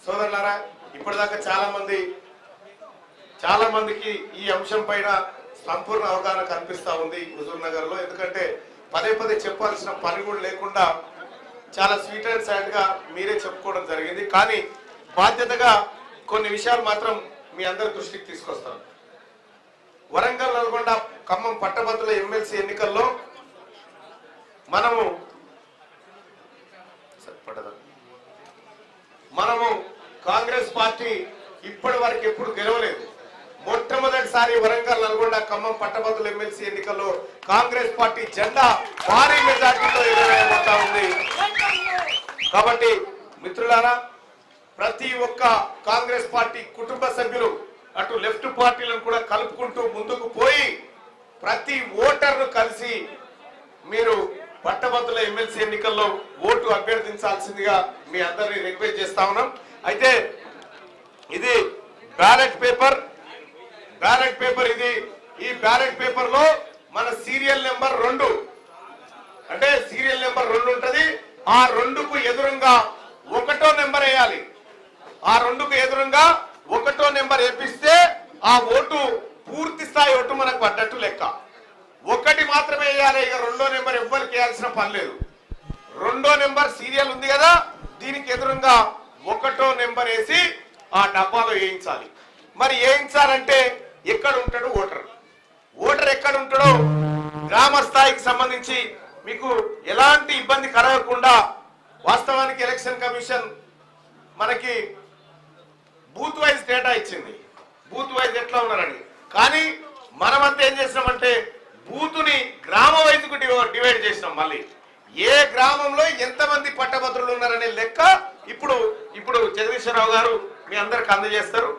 సోదరులారా, ఇప్పటిదాకా చాలా మందికి ఈ అంశం పైన సంపూర్ణ అవగాహన కనిపిస్తా ఉంది హుజూర్ నగర్ లో. ఎందుకంటే పదే పదే చెప్పాల్సిన పని కూడా లేకుండా చాలా స్వీట్ అండ్ సాడ్ గా మీరే చెప్పుకోవడం జరిగింది. కానీ బాధ్యతగా కొన్ని విషయాలు మాత్రం మీ అందరి దృష్టికి తీసుకొస్తాను. వరంగల్, నల్గొండ, ఖమ్మం పట్టభద్రుల ఎమ్మెల్సీ ఎన్నికల్లో మనము కాంగ్రెస్ పార్టీ ఇప్పటి వరకు ఎప్పుడు గెలవలేదు. మొట్టమొదటిసారి వరంగల్, నల్గొండ, ఖమ్మం పట్టభద్రుల ఎమ్మెల్సీ ఎన్నికల్లో కాంగ్రెస్ పార్టీ జెండా భారీ మెజార్టీతో ఎగరవేయబోతా ఉంది. కాబట్టి మిత్రులారా, ప్రతి ఒక్క కాంగ్రెస్ పార్టీ కుటుంబ సభ్యులు అటు లెఫ్ట్ పార్టీలను కూడా కలుపుకుంటూ ముందుకు పోయి ప్రతి ఓటర్ను కలిసి మీరు పట్టభద్రుల ఎమ్మెల్సీ ఎన్నికల్లో ఓటు అభ్యర్థించాల్సిందిగా మీ అందరినీ రిక్వెస్ట్ చేస్తా ఉన్నాం. అయితే ఇది బ్యాలెట్ పేపర్ ఇది. ఈ బ్యాలెట్ పేపర్ లో మన సీరియల్ నెంబర్ 2 అంటే సీరియల్ నెంబర్ 2 ఉంటది. ఆ 2కు ఎదురుగా 1వ నెంబర్ వేయాలి. ఆ 2కు ఎదురుగా 1వ నెంబర్ వేపిస్తే ఆ ఓటు పూర్తి స్థాయి ఓటు మనకు పడ్డట్టు లెక్క. 1 మాత్రమే వేయాలి. ఇక 2వ నెంబర్ ఎవ్వరికి వేయాల్సిన పని లేదు. 2వ నెంబర్ సీరియల్ ఉంది కదా, దీనికి ఎదురుగా 1వ నెంబర్ వేసి ఆ డబ్బాలో వేయించాలి. మరి వేయించాలంటే ఎక్కడ ఉంటాడు ఓటర్ ఎక్కడ ఉంటాడో గ్రామ స్థాయికి సంబంధించి మీకు ఎలాంటి ఇబ్బంది కలగకుండా, వాస్తవానికి ఎలక్షన్ కమిషన్ మనకి బూత్ వైజ్ డేటా ఇచ్చింది, బూత్ వైజ్ ఎట్లా ఉన్నారని. కానీ మనమంతా ఏం చేసినామంటే బూతుని గ్రామ వైజ్కు డివైడ్ చేసినాం. మళ్ళీ ఏ గ్రామంలో ఎంతమంది పట్టభద్రులు ఉన్నారనే లెక్క ఇప్పుడు జగదీశ్వరరావు గారు మీ అందరికి అందజేస్తారు.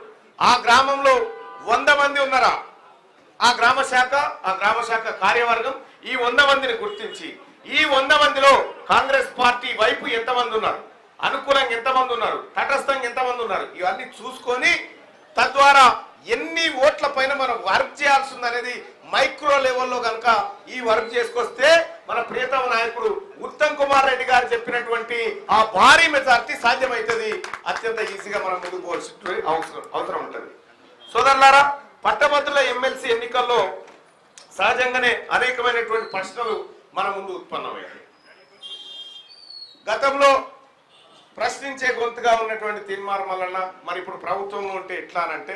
ఆ గ్రామంలో 100 మంది ఉన్నారా, ఆ గ్రామ శాఖ కార్యవర్గం ఈ 100 మందిని గుర్తించి ఈ 100 మందిలో కాంగ్రెస్ పార్టీ వైపు ఎంతమంది ఉన్నారు, అనుకూలంగా ఎంతమంది ఉన్నారు, తటస్థంగా ఎంతమంది ఉన్నారు, ఇవన్నీ చూసుకొని తద్వారా ఎన్ని ఓట్ల పైన మనం వర్క్ చేయాల్సి ఉంది అనేది మైక్రో లెవెల్లో కనుక ఈ వర్క్ చేసుకొస్తే మన ప్రియతమ నాయకుడు ఉత్తమ్ కుమార్ రెడ్డి గారు చెప్పినటువంటి ఆ భారీ మెజార్టీ సాధ్యమవుతుంది. అత్యంత ఈజీగా మనం ముందుకు పోవాల్సిన అవసరం ఉంటుంది. సోదరులారా, పట్టభద్రుల ఎమ్మెల్సీ ఎన్నికల్లో సహజంగానే అనేకమైనటువంటి ప్రశ్నలు మన ముందు ఉత్పన్నమయ్యాయి. గతంలో ప్రశ్నించే గొంతుగా ఉన్నటువంటి తీన్మార్ మల్లన్న మరి ఇప్పుడు ప్రభుత్వంలో ఉంటే ఎట్లా అంటే